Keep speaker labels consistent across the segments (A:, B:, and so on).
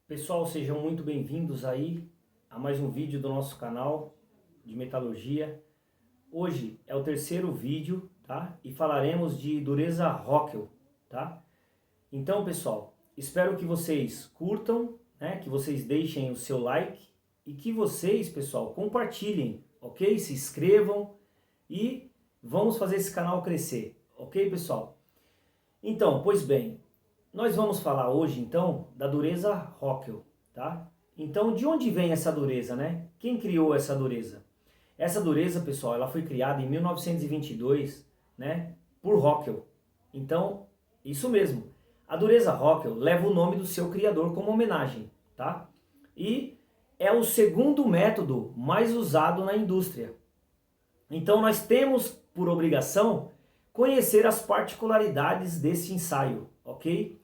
A: Pessoal, sejam muito bem-vindos aí a mais um vídeo do nosso canal de metalurgia. Hoje é o terceiro vídeo, tá? E falaremos de dureza Rockwell, tá? Então, pessoal, espero que vocês curtam, né? Que vocês deixem o seu like e que vocês, pessoal, compartilhem, ok? Se inscrevam e vamos fazer esse canal crescer, ok, pessoal? Então, pois bem, nós vamos falar hoje, então, da dureza Rockwell, tá? Então, de onde vem essa dureza, né? Quem criou essa dureza? Essa dureza, pessoal, ela foi criada em 1922, né, por Rockwell. Então, isso mesmo. A dureza Rockwell leva o nome do seu criador como homenagem, tá? E é o segundo método mais usado na indústria. Então, nós temos por obrigação conhecer as particularidades desse ensaio, ok?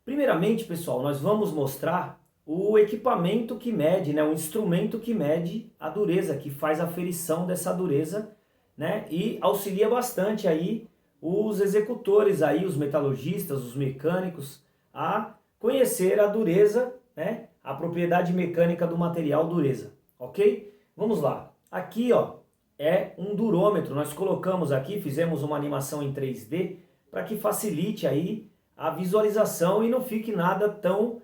A: Primeiramente, pessoal, nós vamos mostrar o equipamento que mede, né, o instrumento que mede a dureza, que faz a aferição dessa dureza, né, e auxilia bastante aí os executores aí, os metalurgistas, os mecânicos, a conhecer a dureza, né, a propriedade mecânica do material dureza, ok? Vamos lá. Aqui, ó, é um durômetro. Nós colocamos aqui, fizemos uma animação em 3D para que facilite aí a visualização e não fique nada tão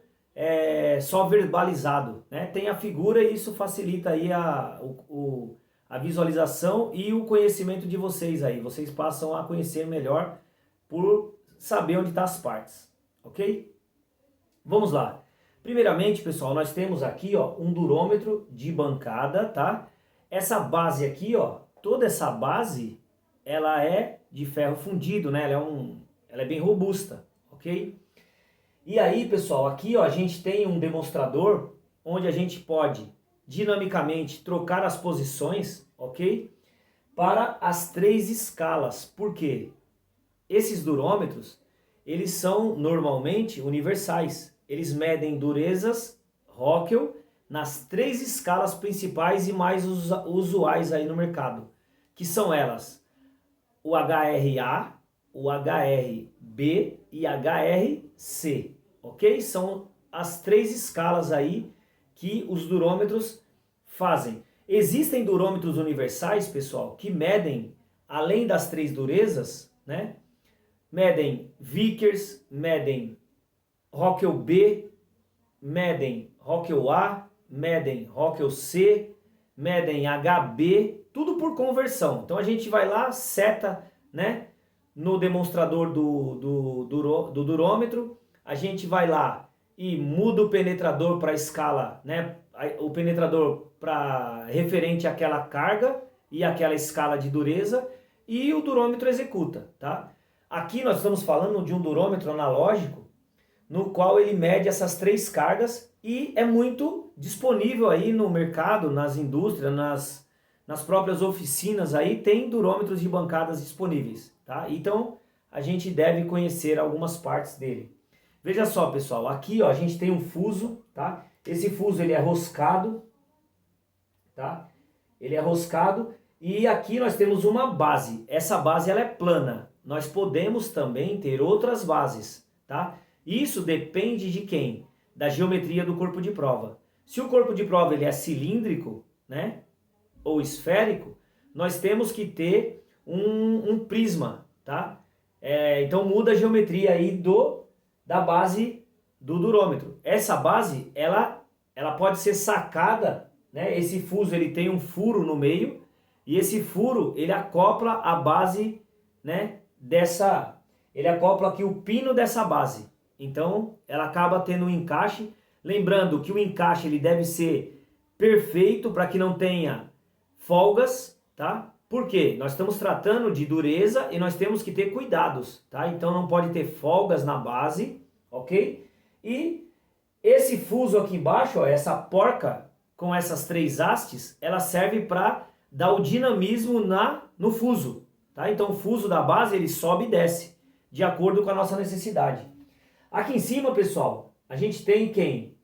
A: só verbalizado, né? Tem a figura e isso facilita aí a visualização e o conhecimento de vocês aí. Vocês passam a conhecer melhor por saber onde estão as partes, ok? Vamos lá. Primeiramente, pessoal, nós temos aqui, ó, um durômetro de bancada, tá? Essa base aqui, ó, toda essa base, ela é de ferro fundido, né? Ela é bem robusta, ok? E aí, pessoal, aqui, ó, a gente tem um demonstrador onde a gente pode dinamicamente trocar as posições, ok? Para as três escalas. Por quê? Esses durômetros, eles são normalmente universais. Eles medem durezas Rockwell nas três escalas principais e mais usuais aí no mercado, que são elas: o HRA, o HRB e HRC, ok? São as três escalas aí que os durômetros fazem. Existem durômetros universais, pessoal, que medem, além das três durezas, né? Medem Vickers, medem Rockwell B, medem Rockwell A, medem Rockwell C, medem HB, tudo por conversão. Então a gente vai lá, seta, né, no demonstrador do durômetro, a gente vai lá e muda o penetrador para a escala, né, o penetrador para referente àquela carga e àquela escala de dureza, e o durômetro executa, tá? Aqui nós estamos falando de um durômetro analógico, no qual ele mede essas três cargas e é muito disponível aí no mercado, nas indústrias, nas próprias oficinas aí, tem durômetros de bancadas disponíveis, tá? Então a gente deve conhecer algumas partes dele. Veja só, pessoal, aqui, ó, a gente tem um fuso, tá? Esse fuso ele é roscado, tá? Ele é roscado e aqui nós temos uma base. Essa base ela é plana. Nós podemos também ter outras bases, tá? Isso depende de quem? Da geometria do corpo de prova. Se o corpo de prova ele é cilíndrico, né, ou esférico, nós temos que ter um prisma, tá? Então muda a geometria aí da base do durômetro. Essa base, ela pode ser sacada, né? Esse fuso ele tem um furo no meio e esse furo ele acopla a base, né, ele acopla aqui o pino dessa base. Então, ela acaba tendo um encaixe. Lembrando que o encaixe ele deve ser perfeito para que não tenha folgas, tá? Por quê? Nós estamos tratando de dureza e nós temos que ter cuidados, tá? Então, não pode ter folgas na base, ok? E esse fuso aqui embaixo, ó, essa porca com essas três hastes, ela serve para dar o dinamismo no fuso, tá? Então, o fuso da base ele sobe e desce, de acordo com a nossa necessidade. Aqui em cima, pessoal, a gente tem quem?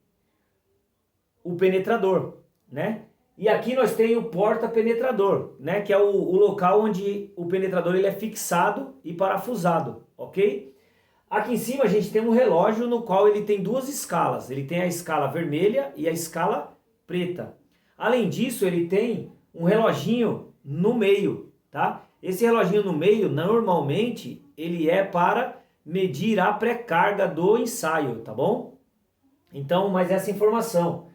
A: O penetrador, né? E aqui nós temos o porta-penetrador, né? Que é o local onde o penetrador ele é fixado e parafusado, ok? Aqui em cima a gente tem um relógio no qual ele tem duas escalas. Ele tem a escala vermelha e a escala preta. Além disso, ele tem um reloginho no meio, tá? Esse reloginho no meio, normalmente, ele é para medir a pré-carga do ensaio, tá bom? Então, mais essa informação.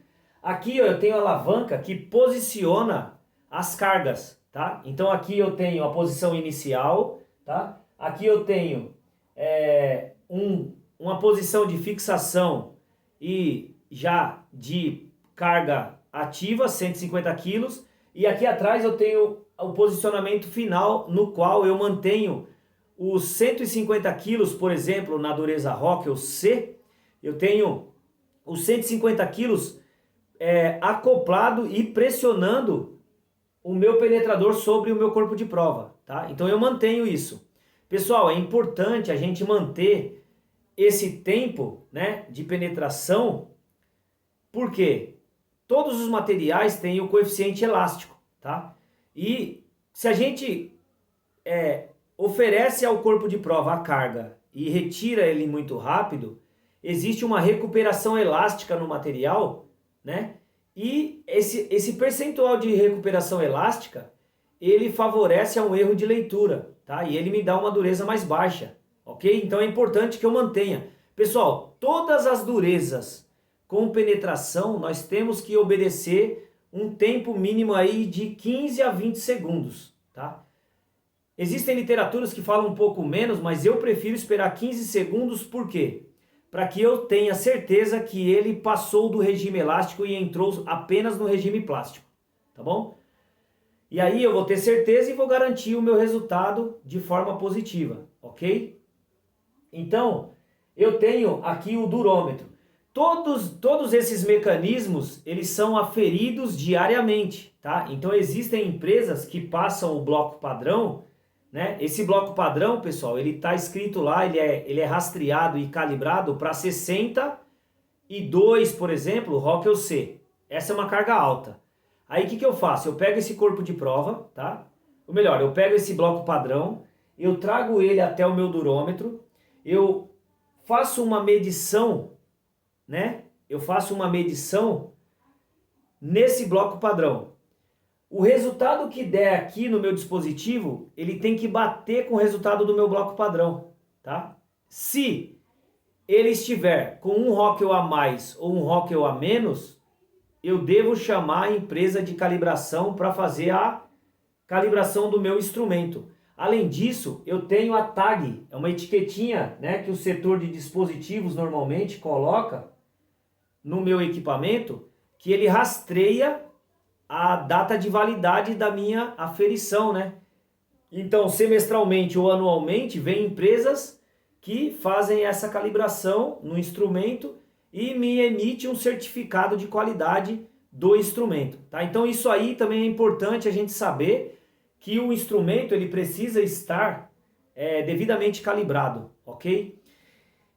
A: Aqui ó, eu tenho a alavanca que posiciona as cargas, tá? Então aqui eu tenho a posição inicial, tá? Aqui eu tenho uma posição de fixação e já de carga ativa, 150 quilos. E aqui atrás eu tenho o posicionamento final, no qual eu mantenho os 150 quilos, por exemplo, na dureza Rockwell C, eu tenho os 150 quilos acoplado e pressionando o meu penetrador sobre o meu corpo de prova, tá? Então eu mantenho isso. Pessoal, é importante a gente manter esse tempo, né, de penetração, porque todos os materiais têm o coeficiente elástico, tá? E se a gente oferece ao corpo de prova a carga e retira ele muito rápido, existe uma recuperação elástica no material, né? E esse percentual de recuperação elástica, ele favorece a um erro de leitura, tá? E ele me dá uma dureza mais baixa, ok? Então é importante que eu mantenha. Pessoal, todas as durezas com penetração, nós temos que obedecer um tempo mínimo aí de 15 a 20 segundos, tá? Existem literaturas que falam um pouco menos, mas eu prefiro esperar 15 segundos, por quê? Para que eu tenha certeza que ele passou do regime elástico e entrou apenas no regime plástico, tá bom? E aí eu vou ter certeza e vou garantir o meu resultado de forma positiva, ok? Então, eu tenho aqui o durômetro. Todos esses mecanismos, eles são aferidos diariamente, tá? Então existem empresas que passam o bloco padrão, né? Esse bloco padrão, pessoal, ele está escrito lá, ele é rastreado e calibrado para 62, por exemplo, Rockwell C. Essa é uma carga alta. Aí o que eu faço? Eu pego esse corpo de prova, tá? Ou melhor, eu pego esse bloco padrão, eu trago ele até o meu durômetro, eu faço uma medição, né? Eu faço uma medição nesse bloco padrão. O resultado que der aqui no meu dispositivo, ele tem que bater com o resultado do meu bloco padrão, tá? Se ele estiver com um Rockwell a mais ou um Rockwell a menos, eu devo chamar a empresa de calibração para fazer a calibração do meu instrumento. Além disso, eu tenho a tag, é uma etiquetinha, né, que o setor de dispositivos normalmente coloca no meu equipamento, que ele rastreia a data de validade da minha aferição, né? Então, semestralmente ou anualmente, vem empresas que fazem essa calibração no instrumento e me emite um certificado de qualidade do instrumento, tá? Então, isso aí também é importante a gente saber que o instrumento ele precisa estar devidamente calibrado, ok?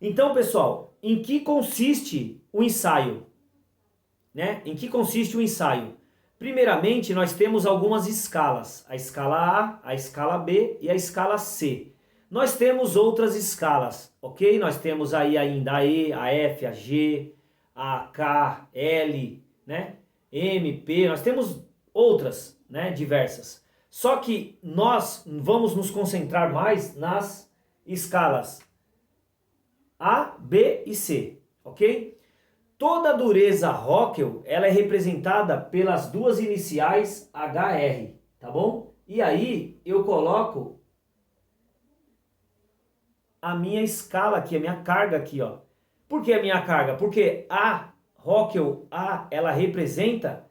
A: Então, pessoal, em que consiste o ensaio? Né? Em que consiste o ensaio? Primeiramente, nós temos algumas escalas, a escala A, a escala B e a escala C. Nós temos outras escalas, ok? Nós temos aí ainda a E, a F, a G, a K, L, né? M, P, nós temos outras, né? Diversas. Só que nós vamos nos concentrar mais nas escalas A, B e C, ok? Toda a dureza Rockwell, ela é representada pelas duas iniciais HR, tá bom? E aí eu coloco a minha escala aqui, a minha carga aqui, ó. Por que a minha carga? Porque a Rockwell A, ela representa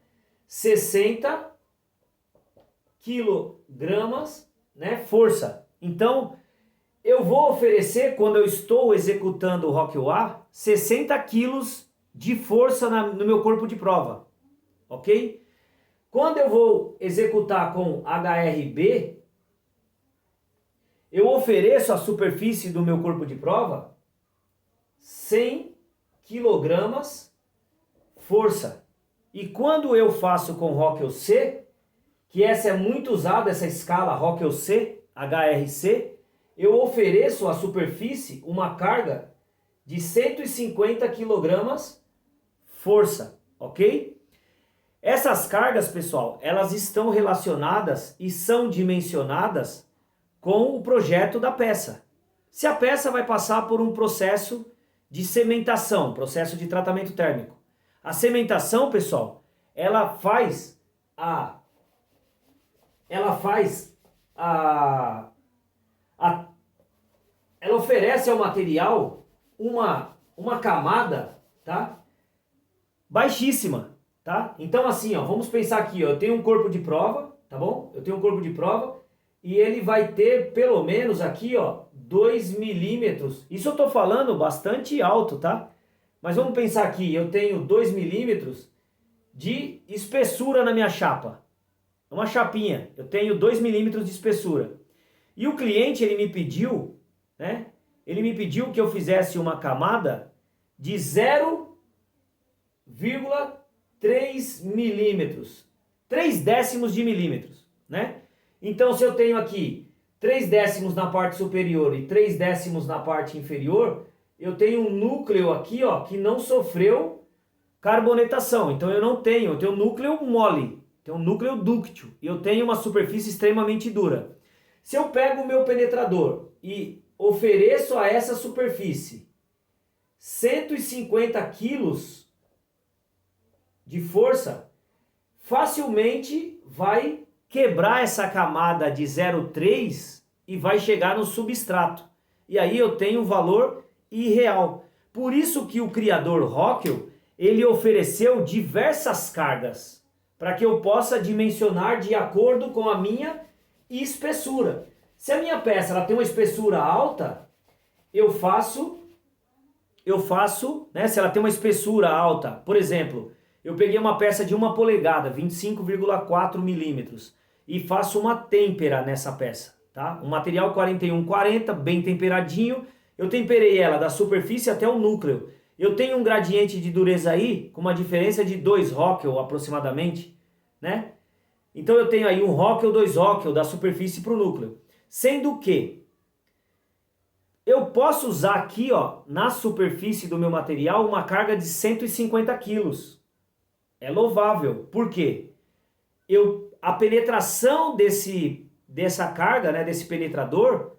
A: 60 quilogramas, né, força. Então, eu vou oferecer, quando eu estou executando o Rockwell A, 60 quilos de força no meu corpo de prova, ok? Quando eu vou executar com HRB, eu ofereço à superfície do meu corpo de prova 100 quilogramas força. E quando eu faço com Rockwell C, que essa é muito usada, essa escala Rockwell C, HRC, eu ofereço à superfície uma carga de 150 kg força, ok? Essas cargas, pessoal, elas estão relacionadas e são dimensionadas com o projeto da peça. Se a peça vai passar por um processo de cementação, processo de tratamento térmico. A cementação, pessoal, ela faz a ela oferece ao material uma camada, tá? Baixíssima, tá? Então assim, ó, vamos pensar aqui, ó, eu tenho um corpo de prova, tá bom? Eu tenho um corpo de prova e ele vai ter pelo menos aqui, ó, 2 milímetros. Isso eu tô falando bastante alto, tá? Mas vamos pensar aqui, eu tenho 2 milímetros de espessura na minha chapa. Uma chapinha, eu tenho 2 milímetros de espessura. E o cliente, ele me pediu, né? Ele me pediu que eu fizesse uma camada de 0,3 milímetros. 3 décimos de milímetros, né? Então, se eu tenho aqui 3 décimos na parte superior e 3 décimos na parte inferior, eu tenho um núcleo aqui, ó, que não sofreu carbonetação. Então, eu tenho um núcleo mole, tenho um núcleo dúctil e eu tenho uma superfície extremamente dura. Se eu pego o meu penetrador e ofereço a essa superfície 150 quilos de força, facilmente vai quebrar essa camada de 0,3 e vai chegar no substrato. E aí eu tenho um valor irreal. Por isso que o criador Rockwell, ele ofereceu diversas cargas para que eu possa dimensionar de acordo com a minha espessura. Se a minha peça ela tem uma espessura alta, eu faço, né? Se ela tem uma espessura alta, por exemplo, eu peguei uma peça de 1 polegada, 25,4 milímetros, e faço uma têmpera nessa peça, tá? Um material 4140, bem temperadinho. Eu temperei ela da superfície até o núcleo. Eu tenho um gradiente de dureza aí, com uma diferença de 2 Rockwell aproximadamente, né? Então eu tenho aí 1 Rockwell, 2 Rockwell da superfície para o núcleo. Sendo que eu posso usar aqui, ó, na superfície do meu material, uma carga de 150 quilos. É louvável. Por quê? A penetração dessa carga, né, desse penetrador,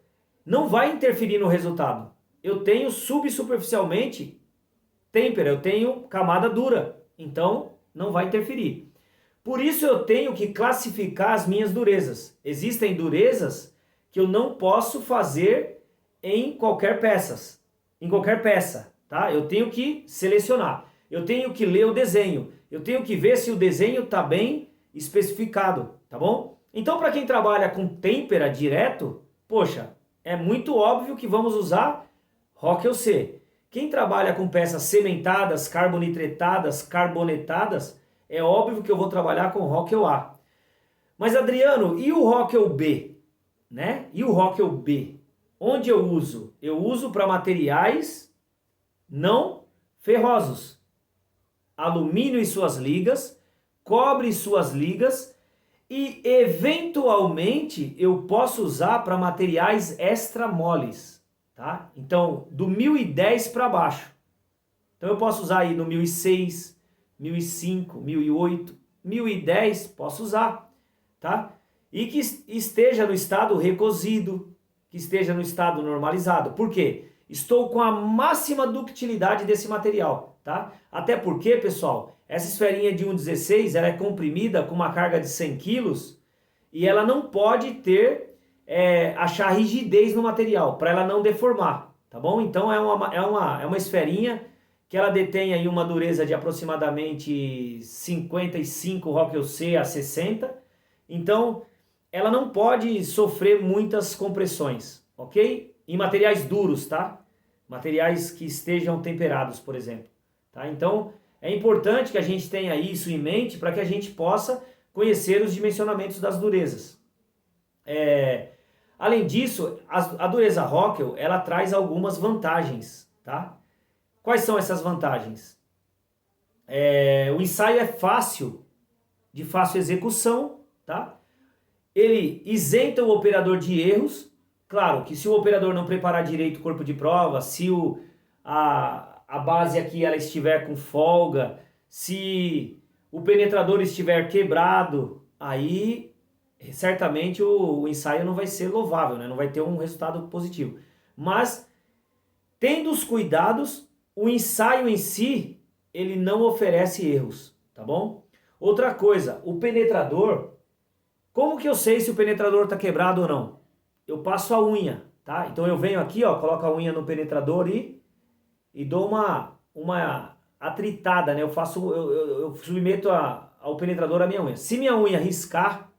A: não vai interferir no resultado. Eu tenho subsuperficialmente têmpera, eu tenho camada dura. Então, não vai interferir. Por isso eu tenho que classificar as minhas durezas. Existem durezas que eu não posso fazer em qualquer peça, tá? Eu tenho que selecionar. Eu tenho que ler o desenho. Eu tenho que ver se o desenho está bem especificado, tá bom? Então, para quem trabalha com têmpera direto, poxa, é muito óbvio que vamos usar Rockwell C. Quem trabalha com peças cementadas, carbonitretadas, carbonetadas, é óbvio que eu vou trabalhar com Rockwell A. Mas, Adriano, e o Rockwell B? Né? E o Rockwell B? Onde eu uso? Eu uso para materiais não ferrosos. Alumínio e suas ligas, cobre e suas ligas, e eventualmente eu posso usar para materiais extra moles, tá? Então, do 1010 para baixo. Então eu posso usar aí no 1006, 1005, 1008, 1010, posso usar, tá? E que esteja no estado recozido, que esteja no estado normalizado. Por quê? Estou com a máxima ductilidade desse material, tá? Até porque, pessoal, essa esferinha de 1,16, ela é comprimida com uma carga de 100 quilos e ela não pode achar rigidez no material, para ela não deformar, tá bom? Então é uma esferinha que ela detém aí uma dureza de aproximadamente 55 Rockwell C a 60. Então, ela não pode sofrer muitas compressões, ok? Em materiais duros, tá? Materiais que estejam temperados, por exemplo. Tá? Então, é importante que a gente tenha isso em mente para que a gente possa conhecer os dimensionamentos das durezas. Além disso, a dureza Rockwell, ela traz algumas vantagens, tá? Quais são essas vantagens? O ensaio é de fácil execução, tá? Ele isenta o operador de erros, Claro que se o operador não preparar direito o corpo de prova, se a base aqui ela estiver com folga, se o penetrador estiver quebrado, aí certamente o ensaio não vai ser louvável, né? Não vai ter um resultado positivo. Mas, tendo os cuidados, o ensaio em si, ele não oferece erros, tá bom? Outra coisa, o penetrador, como que eu sei se o penetrador está quebrado ou não? Eu passo a unha, tá? Então eu venho aqui, ó, coloco a unha no penetrador e dou uma atritada, né? Eu submeto ao penetrador a minha unha. Se minha unha riscar,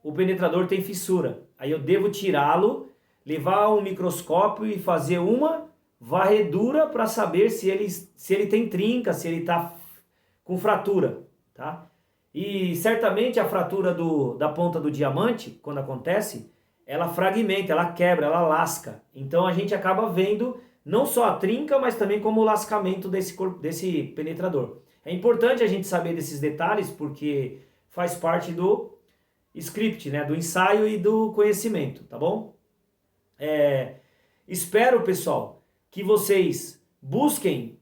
A: o penetrador tem fissura. Aí eu devo tirá-lo, levar um microscópio e fazer uma varredura para saber se ele tem trinca, se ele está com fratura, tá? E certamente a fratura da ponta do diamante, quando acontece, ela fragmenta, ela quebra, ela lasca. Então a gente acaba vendo não só a trinca, mas também como o lascamento desse penetrador. É importante a gente saber desses detalhes porque faz parte do script, né, do ensaio e do conhecimento, tá bom? Espero, pessoal, que vocês busquem,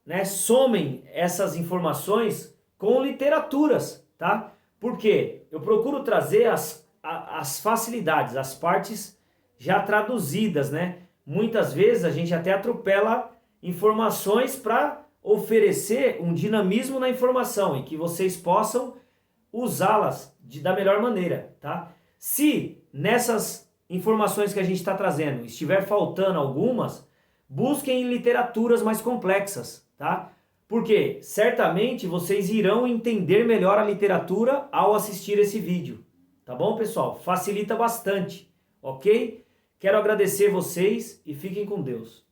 A: né, somem essas informações com literaturas, tá? Porque eu procuro trazer as facilidades, as partes já traduzidas, né? Muitas vezes a gente até atropela informações para oferecer um dinamismo na informação e que vocês possam usá-las da melhor maneira, tá? Se nessas informações que a gente está trazendo estiver faltando algumas, busquem em literaturas mais complexas, tá? Porque certamente vocês irão entender melhor a literatura ao assistir esse vídeo, tá bom, pessoal? Facilita bastante, ok? Quero agradecer vocês e fiquem com Deus.